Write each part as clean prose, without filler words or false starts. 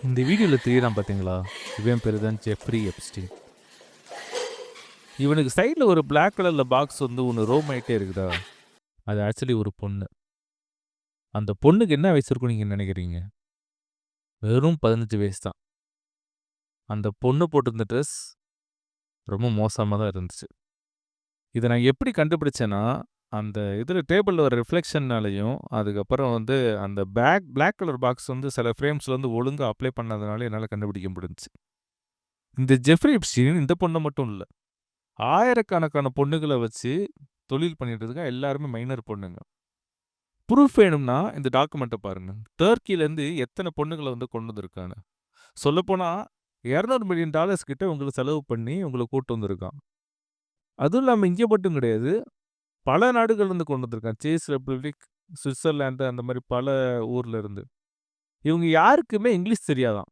இந்த வீடியோல தெரியறான் பார்த்தீங்களா? இவன் பேரு தான் ஜெஃப்ரி எப்ஸ்டீன். இவனுக்கு சைடுல ஒரு பிளாக் கலர்ல பாக்ஸ் வந்து ஒண்ணு ரோம் ஆயிட்டே இருக்குதா? அது ஆக்சுவலி ஒரு பொண்ணு. அந்த பொண்ணுக்கு என்ன வயசு இருக்கும்னு நீங்க நெனைக்கிறீங்க? வெறும் 15 வயசு தான். அந்த பொண்ணு போட்டிருந்த ட்ரெஸ் ரொம்ப மோசமா தான் இருந்துச்சு. இத நான் எப்படி கண்டுபிடிச்சேன்னா, அந்த இதுல டேபிள்ல வர ரிஃப்ளெக்ஷன்னாலயும், அதுக்கப்புறம் வந்து அந்த பிளாக் கலர் பாக்ஸ் வந்து சில ஃப்ரேம்ஸ்ல வந்து ஒழுங்கா அப்ளை பண்ணாதனால என்னால கண்டுபிடிக்க முடிஞ்சுச்சு. இந்த ஜெஃப்ரி எப்ஸ்டீன் இந்த பொண்ண மட்டும் இல்ல. ஆயிரக்கணக்கான பொண்ணுகள வச்சு தொழில் பண்ணிட்டு இருக்கான். எல்லாருமே மைனர் பொண்ணுங்க. ப்ரூஃப் வேணும்னா இந்த டாக்குமெண்ட்ட பாருங்க. டர்க்கிலேருந்து எத்தன பொண்ணுங்கள வந்து கொண்டு வந்திருக்கான்னு. சொல்லப்போனா $200 மில்லியன் கிட்ட உங்களுக்கு செலவு பண்ணி உங்கள கூட்டு வந்திருக்கான். அதுவும் இல்லாம இங்க மட்டும் கிடையாது. பல நாடுகள்லருந்து கொண்டு வந்திருக்கான். சேஸ் ரிப்பப்ளிக், சுவிட்சர்லாந்து அந்த மாரி பல ஊர்ல இருந்து. இவங்க யாருக்குமே இங்கிலீஷ் தெரியாதாம்.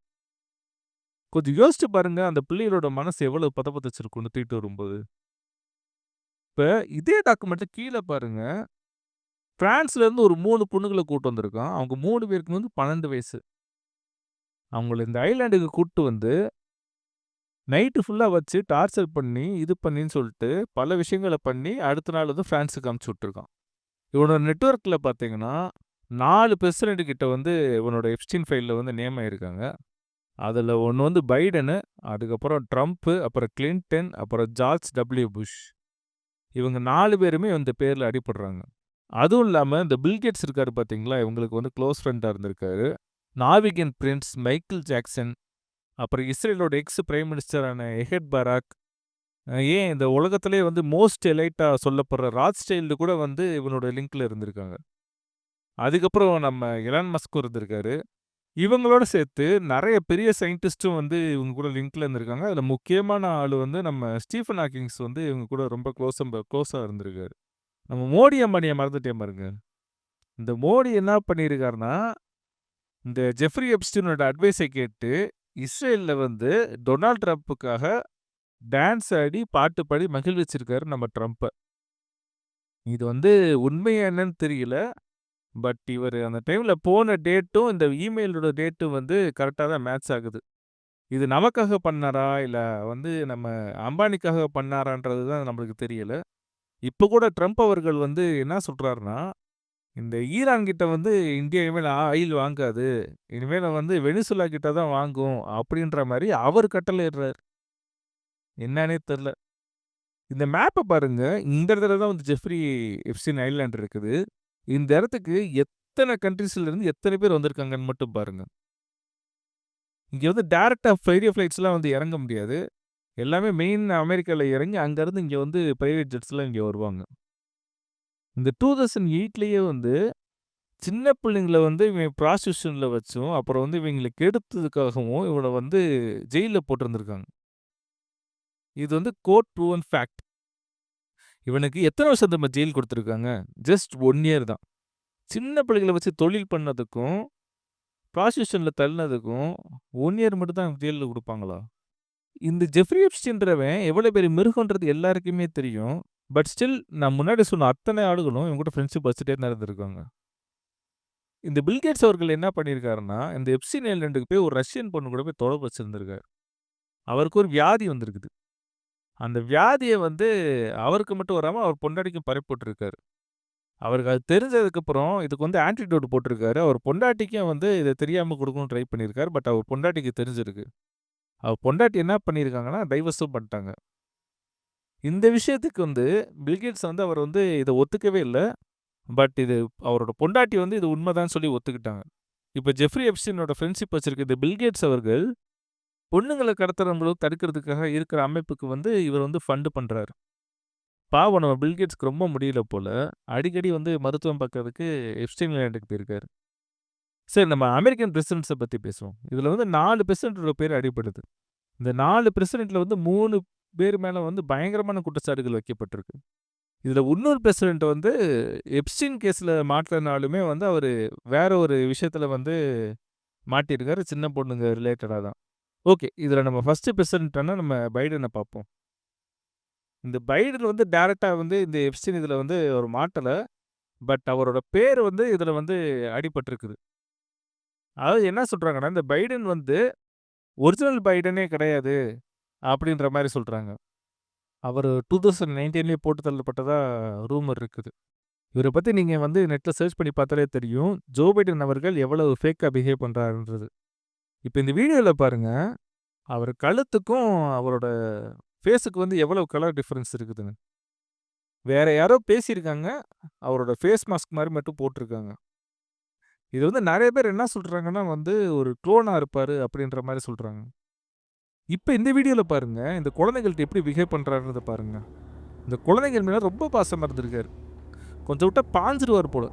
கொஞ்சம் யோசிச்சு பாருங்க, அந்த பிள்ளைகளோட மனசு எவ்வளவு பதபதச்சிருக்கும்னு தூக்கிட்டு வரும்போது. இப்ப இதே டாக்குமெண்ட்ட கீழ பாருங்க. பிரான்ஸ்லேருந்து ஒரு 3 பொண்ணுங்கள கூட்டு வந்திருக்கான். அவங்க 3 பேருக்குமே வந்து 12 வயசு. அவங்கள இந்த ஐலேண்டுக்கு கூட்டு வந்து, நைட்டு ஃபுல்லா வச்சு டார்ச்சர் பண்ணி, இது பண்ணின்னு சொல்ட்டு, பல விஷயங்கள பண்ணி, அடுத்த நாள் வந்து பிரான்ஸுக்கு அனுப்பிச்சு விட்டுருக்கான். இவனோட நெட்வொர்க்ல பார்த்தீங்கன்னா, 4 பிரசிடென்ட் கிட்ட வந்து இவனோட எப்ஸ்டீன் ஃபைல்ல வந்து நேம் ஆயிருக்காங்க. அதுல ஒண்ணு வந்து பைடனு, அதுக்கப்புறம் ட்ரம்ப்பு, அப்புறம் கிளின்டன், அப்புறம் ஜார்ஜ் டபிள்யூ புஷ். இவங்க 4 பேருமே இந்த பேர்ல அடிபடுறாங்க. அதுவும் இல்லாம இந்த பில் கேட்ஸ் இருக்காரு பார்த்தீங்களா, இவங்களுக்கு வந்து குளோஸ் ஃப்ரெண்டா இருந்திருக்காரு. நார்வீகியன் பிரின்ஸ் மைக்கேல் ஜாக்சன், அப்புறம் இஸ்ரேலோட எக்ஸ் பிரைம் மினிஸ்டரான எஹெட் பாராக், ஏன் இந்த உலகத்திலேயே வந்து மோஸ்ட் எலைட்டா சொல்லப்படுற ராத்ஸ்டைல்டு கூட வந்து இவனோட லிங்க்ல இருந்திருக்காங்க. அதுக்கப்புறம் நம்ம எலான் மஸ்க்கும் இருந்திருக்காரு. இவங்களோட சேர்த்து நெறைய பெரிய சயின்டிஸ்ட்டும் வந்து இவங்க கூட லிங்க்ல இருந்திருக்காங்க. அதுல முக்கியமான ஆளு வந்து நம்ம ஸ்டீஃபன் ஹாக்கிங்ஸ் வந்து இவங்க கூட ரொம்ப க்ளோஸா இருந்திருக்காரு. நம்ம மோடி அம்பானிய மறந்துட்டேன் பாருங்க. இந்த மோடி என்ன பண்ணியிருக்காருன்னா, இந்த ஜெஃப்ரி எப்ஸ்டீனோட அட்வைஸை கேட்டு, இஸ்ரேல்ல வந்து டொனால்ட் ட்ரம்ப்புக்காக டான்ஸ் ஆடி, பாட்டு பாடி மகிழ்விச்சிருக்காரு நம்ம ட்ரம்ப்ப. இது வந்து உண்மையா என்னன்னு தெரியல. பட் இவரு அந்த டைம்ல போன டேட்டும், இந்த இமெயிலோட டேட்டும் வந்து கரெக்ட்டா தான் மேட்ச் ஆகுது. இது நமக்காக பண்ணாரா? இல்ல வந்து நம்ம அம்பானிக்காக பண்ணாரான்றது தான் நம்மளுக்கு தெரியல. இப்ப கூட ட்ரம்ப் அவர்கள் வந்து என்ன சொல்றாருன்னா, இந்த ஈரான் கிட்ட வந்து இந்தியா இனிமேல் ஆயில் வாங்காது. இனிமேல வந்து வெனிசுலா கிட்ட தான் வாங்கும். அப்படின்ற மாரி அவர் கட்டளையிடுறாரு. என்னான்னே தெர்ல. இந்த மேப்ப பாருங்க. இந்த இடத்துல தான் வந்து ஜெஃப்ரி எப்ஸ்டீன் ஐலேண்ட் இருக்குது. இந்த இடத்துக்கு எத்தன கண்ட்ரீஸ்ல இருந்து எத்தன பேர் வந்திருக்காங்கன்னு மட்டும் பாருங்க. இங்க வந்து டைரக்ட்டா பெரிய ஃபிளைட்ஸ்லாம் வந்து இறங்க முடியாது. எல்லாமே மெயின் அமெரிக்கால இறங்கி, அங்கருந்து இங்க வந்து பிரைவேட் ஜெட்ஸ்ல இங்க வருவாங்க. இந்த 2008லயே வந்து சின்ன பிள்ளைங்கள வந்து இவன் ப்ராஸ்டிடியூஷன்ல வச்சும், அப்புறம் வந்து இவங்கள கெடுத்ததுக்காகவும் இவன வந்து ஜெயில்ல போட்டிருந்திருக்காங்க. இது வந்து கோர்ட் ப்ரூவன் ஃபேக்ட். இவனுக்கு எத்தன வருஷம் தெரியுமா ஜெயில் குடுத்துருக்காங்க? ஜஸ்ட் 1 இயர் தான். சின்ன பிள்ளைகள வச்சு தொழில் பண்ணதுக்கும், ப்ராஸ்டிடியூஷன்ல தள்ளினதுக்கும் 1 இயர் மட்டும் தான் ஜெயில்ல குடுப்பாங்களா? இந்த ஜெஃப்ரி எப்ஸ்டீன்றவன் எவ்வளோ பெரிய மிருகம்ன்றது எல்லாருக்குமே தெரியும். பட் ஸ்டில் நான் முன்னாடி சொன்ன அத்தனை ஆளுகளும் இவன் கூட ஃப்ரெண்ட்ஷிப் வச்சுட்டே தான் இருந்திருக்காங்க. இந்த பில் கேட்ஸ் அவர்கள் என்ன பண்ணியிருக்காருன்னா, இந்த எப்ஸ்டீன் ஐலேண்டுக்கு போய் ஒரு ரஷ்யன் பொண்ணு கூட போய் தொடர்பு வச்சிருந்திருக்காரு. அவருக்கு ஒரு வியாதி வந்திருக்குது. அந்த வியாதிய வந்து அவருக்கு மட்டும் வராம அவர் பொண்டாட்டிக்கும் பரப்பி விட்டுருக்காரு. அவருக்கு அது தெரிஞ்சதுக்கப்புறம் இதுக்கு வந்து ஆன்டிடோட் போட்டிருக்காரு. அவர் பொண்டாட்டிக்கும் வந்து இத தெரியாம குடுக்கணும்னு ட்ரை பண்ணியிருக்காரு. பட் அவர் பொண்டாட்டிக்கு தெரிஞ்சிருக்கு. அவர் பொண்டாட்டி என்ன பண்ணியிருக்காங்கன்னா, டைவர்ஸும் பண்ணிட்டாங்க. இந்த விஷயத்துக்கு வந்து பில்கேட்ஸ் வந்து அவர் வந்து இத ஒத்துக்கவே இல்ல. பட் இது அவரோட பொண்டாட்டி வந்து இது உண்மதான்னு சொல்லி ஒத்துக்கிட்டாங்க. இப்ப ஜெஃப்ரி எப்ஸ்டீனோட ஃப்ரெண்ட்ஷிப் வச்சிருக்க இந்த பில்கேட்ஸ் அவர்கள், பொண்ணுங்கள கடத்துறவங்கள தடுக்கிறதுக்காக இருக்கிற அமைப்புக்கு வந்து இவர் வந்து ஃபண்ட் பண்றாரு. பாவம் நம்ம பில்கேட்ஸ்க்கு ரொம்ப முடியல போல. அடிக்கடி வந்து மருத்துவம் பார்க்கறதுக்கு எப்ஸ்டீன் ஐலேண்டுக்கு போயிருக்காரு. சரி நம்ம அமெரிக்கன் பிரசிடென்ட்ஸ பத்தி பேசுவோம். இதுல வந்து 4 பிரசிடென்ட்டோட பேர் அடிபடுது. இந்த 4 பிரசிடென்ட்ல வந்து 3 பேர் மேல வந்து பயங்கரமான குற்றச்சாட்டுகள் வைக்கப்பட்டிருக்கு. இதுல இன்னொரு பிரசிடென்ட் வந்து எப்ஸ்டீன் கேஸ்ல மாட்லனாலுமே வந்து அவரு வேற ஒரு விஷயத்துல வந்து மாட்டியிருக்காரு. சின்ன பொண்ணுங்க ரிலேட்டடா தான். ஓகே. இதுல நம்ம ஃபர்ஸ்ட் பிரசிடென்ட்னா நம்ம பைடன பார்ப்போம். இந்த பைடன் வந்து டைரக்ட்டா வந்து இந்த எப்ஸ்டீன் இதுல வந்து அவர் மாட்டல. பட் அவரோட பேர் வந்து இதுல வந்து அடிபட்டிருக்குது. அதாவது என்ன சொல்றாங்கன்னா, இந்த பைடன் வந்து ஒரிஜினல் பைடனே கிடையாது அப்படின்ற மாரி சொல்றாங்க. அவரு 2019லயே போட்டு தள்ளப்பட்டதா ரூமர் இருக்குது. இவர பத்தி நீங்க வந்து நெட்ல சர்ச் பண்ணி பார்த்தாலே தெரியும். ஜோ பைடன் அவர்கள் எவ்வளவு ஃபேக்கா பிஹேவ் பண்றாருன்றது. இப்ப இந்த வீடியோல பாருங்க, அவரு கழுத்துக்கும் அவரோட ஃபேஸுக்கு வந்து எவ்வளவு கலர் டிஃபரன்ஸ் இருக்குதுன்னு. வேற யாரோ பேசியிருக்காங்க. அவரோட ஃபேஸ் மாஸ்க் மாரி மட்டும் போட்டுருக்காங்க. இது வந்து நெறைய பேர் என்ன சொல்றாங்கன்னா வந்து, ஒரு குளோனா இருப்பாரு அப்படின்ற மாரி சொல்றாங்க. இப்ப இந்த வீடியோல பாருங்க, இந்த குழந்தைகள்ட்ட எப்படி பிஹேவ் பண்றாருன்றத பாருங்க. இந்த குழந்தைகள் மேல ரொம்ப பாசமா இருந்திருக்காரு. கொஞ்சம் விட்டா பாஞ்சுருவாரு போல.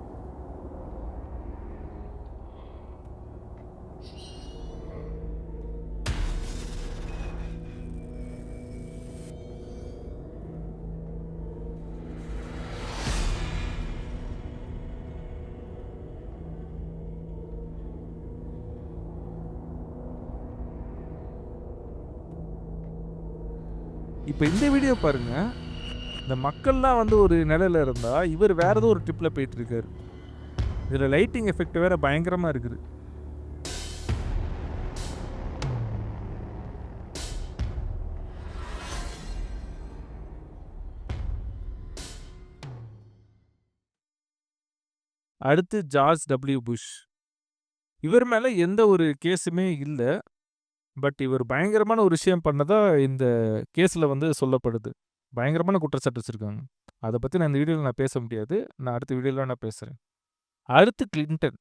இப்ப இந்த வீடியோ பாருங்க. இந்த மக்கள்லாம் வந்து ஒரு நிலையில இருந்தா, இவரு வேற ஏதோ ஒரு ட்ரிப்ல போயிட்டுருக்காரு. இதுல லைட்டிங் எஃபெக்ட் வேற பயங்கரமா இருக்குது. அடுத்து ஜார்ஜ் டபிள்யூ புஷ். இவர் மேல எந்த ஒரு கேஸுமே இல்ல. பட் இவர் பயங்கரமான ஒரு விஷயம் பண்ணதா இந்த கேஸ்ல வந்து சொல்லப்படுது. பயங்கரமான குற்றச்சாட்டு வச்சிருக்காங்க. அத பத்தி நான் இந்த வீடியோல பேச முடியாது. நான் அடுத்த வீடியோல நான் பேசுறேன். அடுத்து கிளின்டன்.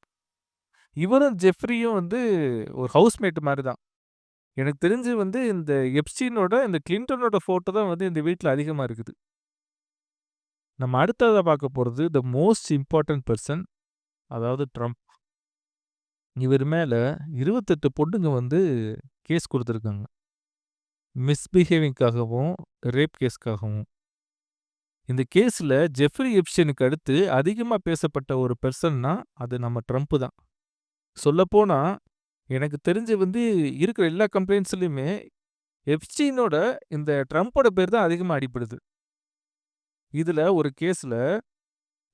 இவரும் ஜெஃப்ரியும் வந்து ஒரு ஹவுஸ்மேட் மாரி தான். எனக்கு தெரிஞ்சு வந்து இந்த எப்ஸ்டீனோட இந்த கிளின்டனோட ஃபோட்டோ தான் வந்து இந்த வீட்ல அதிகமா இருக்குது. நம்ம அடுத்ததா பார்க்க போறது த மோஸ்ட் இம்பார்ட்டன்ட் பெர்சன். அதாவது ட்ரம்ப். இவர் மேல 28 பொண்ணுங்க வந்து கேஸ் குடுத்துருக்காங்க. மிஸ்பிஹேவிங்காகவும், ரேப் கேஸ்க்காகவும். இந்த கேஸ்ல ஜெஃப்ரி எப்ஸ்டீனுக்கு அடுத்து அதிகமா பேசப்பட்ட ஒரு பெர்சன்னா, அது நம்ம ட்ரம்ப் தான். சொல்லப்போனா, எனக்கு தெரிஞ்சு வந்து இருக்கிற எல்லா கம்ப்ளைண்ட்ஸ்லயுமே எப்ஸ்டீனோட இந்த ட்ரம்போட பேர் தான் அதிகமா அடிபடுது. இதுல ஒரு கேஸ்ல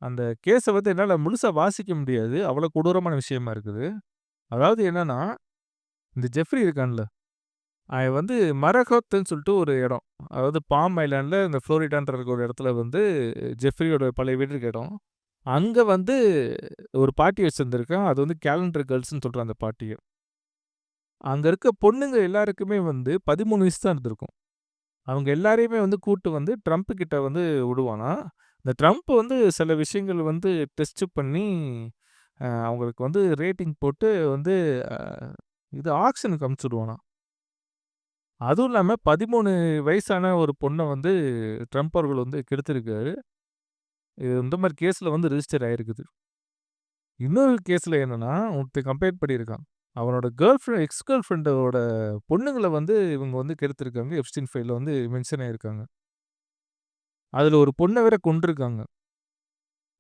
அந்த கேஸ வந்து என்னால முழுசா வாசிக்க முடியாது. அவ்வளோ கொடூரமான விஷயமா இருக்குது. அதாவது என்னன்னா, இந்த ஜெஃப்ரி இருக்கான்ல, அவன் வந்து மரகோத்துன்னு சொல்லிட்டு ஒரு இடம். அதாவது பாம் ஐலேண்ட்ல இந்த புளோரிடான்ற ஒரு இடத்துல வந்து ஜெஃப்ரியோட பழைய வீடு இருக்க இடம். அங்க வந்து ஒரு பார்ட்டி வச்சிருந்திருக்கான். அது வந்து கேலண்டர் கேர்ள்ஸ்ன்னு சொல்றான் அந்த பார்ட்டிய. அங்க இருக்க பொண்ணுங்க எல்லாருக்குமே வந்து 13 வயசு தான் இருந்திருக்கும். அவங்க எல்லாரையுமே வந்து கூட்டு வந்து ட்ரம்ப் கிட்ட வந்து விடுவானாம். இந்த ட்ரம்ப் வந்து சில விஷயங்கள் வந்து டெஸ்ட் பண்ணி, அவங்களுக்கு வந்து ரேட்டிங் போட்டு வந்து அ இது ஆக்ஷனுக்கு அனுப்பிச்சு விடுவானாம். அதுவும் இல்லாம 13 வயசான ஒரு பொண்ண வந்து ட்ரம்ப் அவர்கள் வந்து கெடுத்திருக்காரு. இது இந்த மாரி கேஸ்ல வந்து ரிஜிஸ்டர் ஆயிருக்குது. இன்னொரு கேஸ்ல என்னன்னா, ஒருத்தன் கம்ப்ளைண்ட் பண்ணியிருக்கான். அவனோட எக்ஸ் கேர்ள் ஃபிரெண்டோட பொண்ணுங்கள வந்து இவங்க வந்து கெடுத்திருக்காங்க. எப்ஸ்டீன் ஃபைல்ல வந்து மென்ஷன் ஆயிருக்காங்க. அதுல ஒரு பொண்ண வேற கொன்றுருக்காங்க.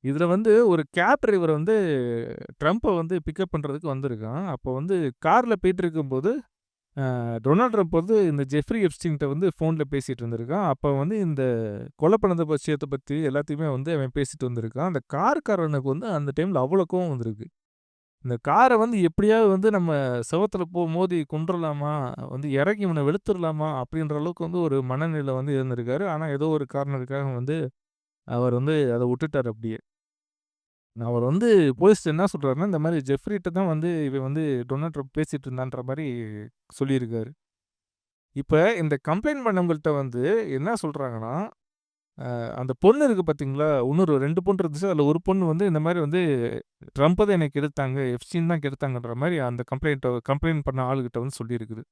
இதுல வந்து ஒரு கேப் டிரைவர் வந்து ட்ரம்ப வந்து பிக்கப் பண்றதுக்கு வந்திருக்கான். அப்போ வந்து கார்ல போயிட்டுருக்கும்போது, டொனால்ட் ட்ரம்ப் வந்து இந்த ஜெஃப்ரி எப்ஸ்டீன்ட்ட வந்து ஃபோன்ல பேசிட்டு இருந்திருக்கான். அப்ப வந்து இந்த கொலை பண்ணத விஷயத்த பத்தி எல்லாத்தையுமே வந்து அவன் பேசிட்டு வந்திருக்கான். அந்த கார்காரனுக்கு வந்து அந்த டைம்ல அவ்வளோ கோவம் வந்திருக்கு. இந்த கார வந்து எப்படியாவது வந்து நம்ம செவுத்துல மோதி கொன்றுலாமா, வந்து இறங்கி இவன வெளுத்துறலாமா அப்படின்ற அளவுக்கு வந்து ஒரு மனநிலையில வந்து இருந்திருக்காரு. ஆனா ஏதோ ஒரு காரணத்துக்காக வந்து அவர் வந்து அத விட்டுட்டாரு அப்படியே. அவர் வந்து போலீஸ் என்ன சொல்றாருன்னா, இந்த மாரி ஜெஃப்ரிட்ட தான் வந்து இவன் வந்து டொனால்ட் ட்ரம்ப் பேசிட்டு இருந்தான்ற மாரி சொல்லியிருக்காரு. இப்ப இந்த கம்ப்ளைண்ட் பண்ணவங்கள்ட்ட வந்து என்ன சொல்றாங்கன்னா, அந்த பொண்ணு இருக்கு பார்த்தீங்களா? இன்னொரு 2 பொண்ணு இருந்துச்சு. அதுல ஒரு பொண்ணு வந்து இந்த மாரி வந்து ட்ரம்ப தான் என்னை கெடுத்தாங்க. எப்ஸ்டீன் தான் கெடுத்தாங்கன்ற மாரி அந்த கம்ப்ளைண்ட் பண்ண ஆளுகிட்ட வந்து சொல்லியிருக்குது.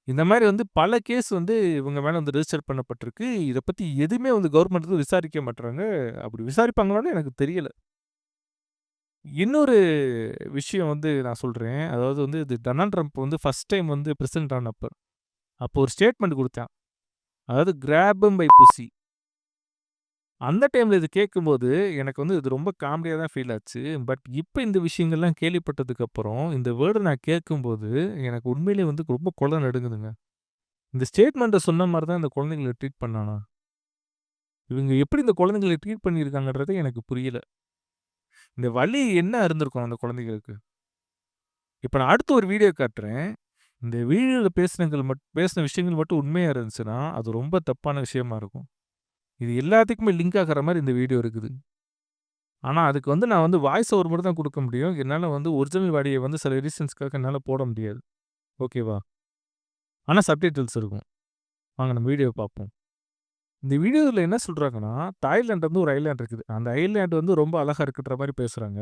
இந்த மாரி வந்து பல கேஸ் வந்து இவங்க மேல வந்து ரிஜிஸ்டர் பண்ணப்பட்டிருக்கு. இத பத்தி எதுவுமே வந்து கவர்மெண்ட் வந்து விசாரிக்க மாட்றாங்க. அப்படி விசாரிப்பாங்களான்னு எனக்கு தெரியல. இன்னொரு விஷயம் வந்து நான் சொல்றேன். அதாவது வந்து இது டொனால்ட் ட்ரம்ப் வந்து ஃபர்ஸ்ட் டைம் வந்து பிரசிடென்ட் ஆனப்ப. அப்போ ஒரு ஸ்டேட்மெண்ட் குடுத்தான். அதாவது கிராப் ஹிம் பை புஸ்ஸி. அந்த டைம்ல இது கேட்கும்போது, எனக்கு வந்து இது ரொம்ப காமெடியா தான் ஃபீல் ஆச்சு. பட் இப்ப இந்த விஷயங்கள்லாம் கேள்விப்பட்டதுக்கு அப்புறம், இந்த வேர்ட நான் கேட்கும்போது, எனக்கு உண்மையிலேயே வந்து ரொம்ப குடல் நடுங்குதுங்க. இந்த ஸ்டேட்மெண்ட்ட சொன்ன மாரி தான் இந்த குழந்தைகள ட்ரீட் பண்ணானா? இவங்க எப்படி இந்த குழந்தைகள ட்ரீட் பண்ணியிருக்காங்கன்றதே எனக்கு புரியல. இந்த வலி என்ன இருந்திருக்கும் அந்த குழந்தைகளுக்கு? இப்ப நான் அடுத்து ஒரு வீடியோ காட்டுறேன். இந்த வீடியோல பேசின விஷயங்கள் மட்டும் உண்மையா இருந்துச்சுன்னா, அது ரொம்ப தப்பான விஷயமா இருக்கும். இது எல்லாத்துக்குமே லிங்க் ஆகுற மாரி இந்த வீடியோ இருக்குது. ஆனா, அதுக்கு வந்து நான் வந்து வாய்ஸ் ஓவர் மட்டும் தான் குடுக்க முடியும். என்னால வந்து ஒரிஜினல் ஆடியோ வந்து சில ரீசன்ஸ்க்காக என்னால போட முடியாது. ஓகேவா? ஆனா சப்டைட்டில்ஸ் இருக்கும். வாங்க நம்ம வீடியோவ பார்ப்போம். இந்த வீடியோல என்ன சொல்றாங்கன்னா, தாய்லாந்து வந்து ஒரு ஐலேண்ட் இருக்குது. அந்த ஐலேண்ட் வந்து ரொம்ப அழகா இருக்குன்ற மாரி பேசுறாங்க.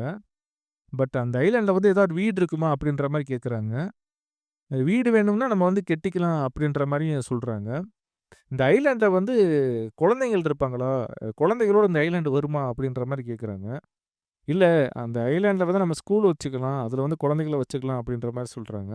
பட் அந்த ஐலேண்ட்ல வந்து ஏதாவது வீடு இருக்குமா? அப்படின்ற மாரி கேட்குறாங்க. வீடு வேணும்னா நம்ம வந்து கெட்டிக்கலாம் அப்படின்ற மாரியும் சொல்றாங்க. இந்த ஐலேண்ட்ல வந்து குழந்தைகள் இருப்பாங்களா? குழந்தைகளோட இந்த ஐலேண்ட் வருமா? அப்படின்ற மாரி கேட்குறாங்க. இல்ல அந்த ஐலேண்ட்ல வந்து நம்ம ஸ்கூல் வச்சுக்கலாம். அதுல வந்து குழந்தைகள வச்சுக்கலாம் அப்படின்ற மாரி சொல்றாங்க.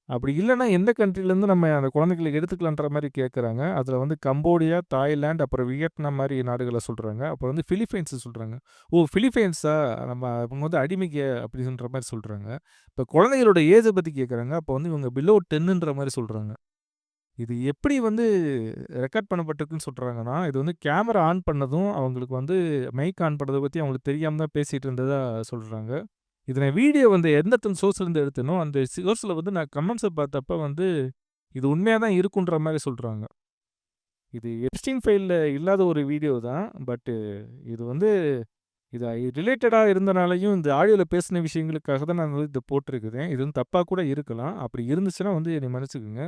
அப்படி இல்லன்னா எந்த கண்ட்ரிலேருந்து நம்ம அந்த குழந்தைகள எடுத்துக்கலான்ற மாரி கேட்குறாங்க. அதுல வந்து கம்போடியா, தாய்லாந்து, அப்புறம் வியட்நாம் மாரி நாடுகள சொல்றாங்க. அப்புறம் வந்து பிலிப்பைன்ஸ சொல்றாங்க. ஓ! பிலிப்பைன்ஸா? நம்ம அவங்க வந்து அடிமைங்க அப்படின்ற மாரி சொல்றாங்க. இப்ப குழந்தைகளோட ஏஜ பத்தி கேட்குறாங்க. அப்ப வந்து இவங்க பிலோ 10ன்ற மாரி சொல்றாங்க. இது எப்படி வந்து ரெக்கார்ட் பண்ணப்பட்டிருக்குன்னு சொல்றாங்கன்னா, இது வந்து கேமரா ஆன் பண்ணதும் அவங்களுக்கு வந்து மைக் ஆன் பண்ணத பத்தி அவங்களுக்கு தெரியாம தான் பேசிட்டு இருந்ததா சொல்றாங்க. இத நான் வீடியோ வந்து எந்த சோர்ஸ்லேருந்து எடுத்தேனோ, அந்த சோர்ஸ்ல வந்து நான் கமெண்ட்ஸ பார்த்தப்ப வந்து, இது உண்மையா தான் இருக்குன்ற மாரி சொல்றாங்க. இது எப்ஸ்டீன் ஃபைல்ல இல்லாத ஒரு வீடியோ தான். பட் இது வந்து இது ரிலேட்டடா இருந்தனாலயும், இந்த ஆடியோல பேசின விஷயங்களுக்காக தான் நான் வந்து இத போட்டிருக்கிறேன். இது வந்து தப்பா கூட இருக்கலாம். அப்படி இருந்துச்சுன்னா வந்து என்னைய மன்னிச்சுக்கங்க.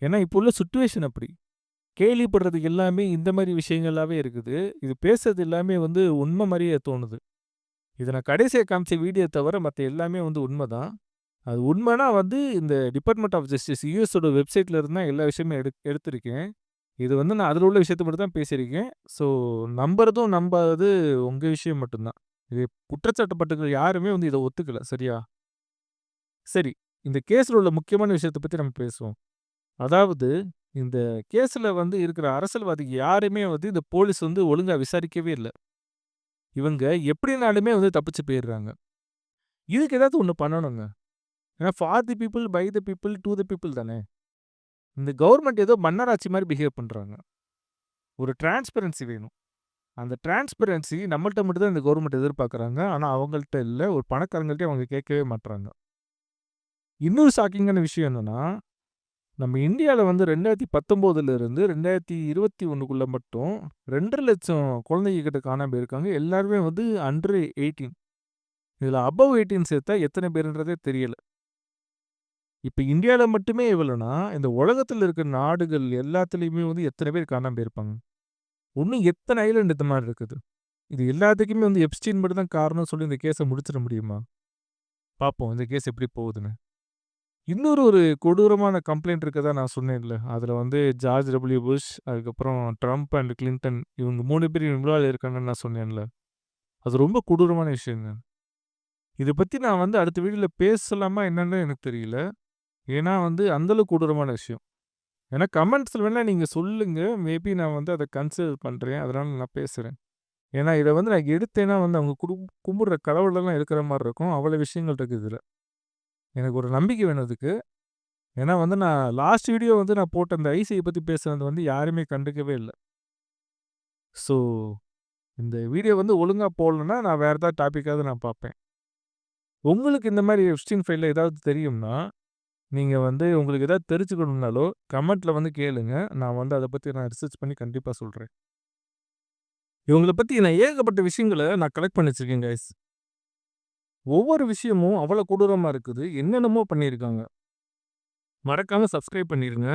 ஏன்னா, இப்போ உள்ள சிச்சுவேஷன் அப்படி. கேள்விப்படுறது எல்லாமே இந்த மாரி விஷயங்களாவே இருக்குது. இது பேசுறது எல்லாமே வந்து உண்ம மாரியே தோணுது. இத நான் கடைசியா காமிச்ச வீடியோ தவிர மத்த எல்லாமே வந்து உண்ம தான். அது உண்மைனா வந்து இந்த டிபார்ட்மெண்ட் ஆஃப் ஜஸ்டிஸ் யுஎஸோட வெப்சைட்ல இருந்து தான் எல்லா விஷயமும் எடுத்திருக்கேன். இது வந்து நான் அதில உள்ள விஷயத்த மட்டும் தான் பேசியிருக்கேன். ஸோ நம்புறதும் நம்பாதது உங்க விஷயம் மட்டும் தான். இது குற்றச்சாட்டப்பட்டவங்க யாருமே வந்து இத ஒத்துக்கல. சரியா? சரி. இந்த கேஸ்ல உள்ள முக்கியமான விஷயத்த பத்தி நம்ம பேசுவோம். அதாவது இந்த கேஸ்ல வந்து இருக்கிற அரசியல்வாதிங்க யாருமே வந்து இந்த போலீஸ் வந்து ஒழுங்கா விசாரிக்கவே இல்ல. இவங்க எப்படினாலுமே வந்து தப்பிச்சு போயிடுறாங்க. இதுக்கு ஏதாவது ஒண்ணு பண்ணணுங்க. ஏன்னா for the people, by the people, to the people தானே! இந்த கவர்மெண்ட் ஏதோ மன்னராட்சி மாரி பிஹேவ் பண்றாங்க. ஒரு டிரான்ஸ்பரன்சி வேணும். அந்த டிரான்ஸ்பரன்சி நம்மள்ட்ட மட்டும் தான் இந்த கவர்மெண்ட் எதிர்பார்க்குறாங்க. ஆனா அவங்கள்ட்ட இல்ல. ஒரு பணக்காரங்கள்ட்டயும் அவங்க கேட்கவே மாட்றாங்க. இன்னொரு ஷாக்கிங்கான விஷயம் என்னன்னா, நம்ம இந்தியால வந்து 2019ல இருந்து 2021க்குள்ள மட்டும் 2,00,000 குழந்தைங்க கிட்ட காணாம போயிருக்காங்க. எல்லாருமே வந்து அண்டர் 18. இதுல அபவ் 18 சேர்த்தா எத்தன பேருன்றதே தெரியல. இப்ப இந்தியால மட்டுமே இவ்வளோனா, இந்த உலகத்துல இருக்கிற நாடுகள் எல்லாத்துலயுமே வந்து எத்தன பேர் காணாம போயிருப்பாங்க? இன்னும் எத்தன ஐலேண்ட் இந்த மாரி இருக்குது? இது எல்லாத்துக்குமே வந்து எப்ஸ்டீன் மட்டும் தான் காரணம்னு சொல்லி இந்த கேஸ முடிச்சிட முடியுமா? பார்ப்போம் இந்த கேஸ் எப்படி போகுதுன்னு. இன்னொரு ஒரு கொடூரமான கம்ப்ளைண்ட் இருக்கதா நான் சொன்னேன்ல. அதுல வந்து ஜார்ஜ் டபிள்யூ புஷ், அதுக்கப்புறம் ட்ரம்ப் அண்ட் கிளின்டன் இவங்க 3 பேரும் இன்வால்வ் ஆயிருக்காங்கன்னு நான் சொன்னேன்ல. அது ரொம்ப கொடூரமான விஷயங்க. இத பத்தி நான் வந்து அடுத்த வீடியோல பேசலாமா என்னன்னு எனக்கு தெரியல. ஏன்னா வந்து அந்த அளவுக்கு கொடூரமான விஷயம். ஏன்னா கமெண்ட்ஸ்ல வேணா நீங்க சொல்லுங்க. மேபி நான் வந்து அத கன்சிடர் பண்றேன். அதனால நான் பேசுறேன். ஏன்னா இத வந்து நான் எடுத்தேன்னா வந்து அவங்க கும்பிடுற கடவுளெல்லாம் இருக்கிற மாரி இருக்கும். அவ்வளோ விஷயங்கள் இருக்கு இதுல. எனக்கு ஒரு நம்பிக்கை வேணும் இதுக்கு. ஏன்னா வந்து நான் லாஸ்ட் வீடியோ வந்து நான் போட்ட அந்த ஐசிஐ பத்தி பேசுனது வந்து யாருமே கண்டுக்கவே இல்ல. ஸோ இந்த வீடியோ வந்து ஒழுங்கா போடலன்னா, நான் வேற ஏதாவது டாபிக்காவது நான் பார்ப்பேன். உங்களுக்கு இந்த மாரி எப்ஸ்டீன் ஃபைல்ல ஏதாவது தெரியும்னா, நீங்க வந்து உங்களுக்கு ஏதாவது தெரிஞ்சுக்கணும்னாலோ, கமெண்ட்ல வந்து கேளுங்க. நான் வந்து அத பத்தி நான் ரிசர்ச் பண்ணி கண்டிப்பா சொல்றேன். இவங்கள பத்தி நான் ஏகப்பட்ட விஷயங்கள நான் கலெக்ட் பண்ணி வச்சிருக்கேன் காய்ஸ். ஒவ்வொரு விஷயமும் அவ்வளோ கொடூரமா இருக்குது. என்னென்னமோ பண்ணியிருக்காங்க. மறக்காம சப்ஸ்கிரைப் பண்ணிருங்க.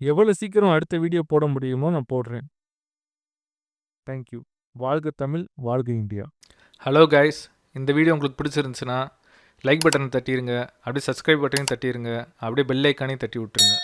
எவ்வளோ சீக்கிரம் அடுத்த வீடியோ போட முடியுமோ நான் போடுறேன். Thank you. வாழ்க தமிழ்! வாழ்க இந்தியா! ஹலோ கைஸ், இந்த வீடியோ உங்களுக்கு பிடிச்சிருந்துச்சுன்னா லைக் பட்டனை தட்டிடுங்க, அப்படியே சப்ஸ்கிரைப் பட்டனையும் தட்டிடுங்க, அப்படியே பெல் ஐக்கானையும் தட்டி விட்டுருங்க.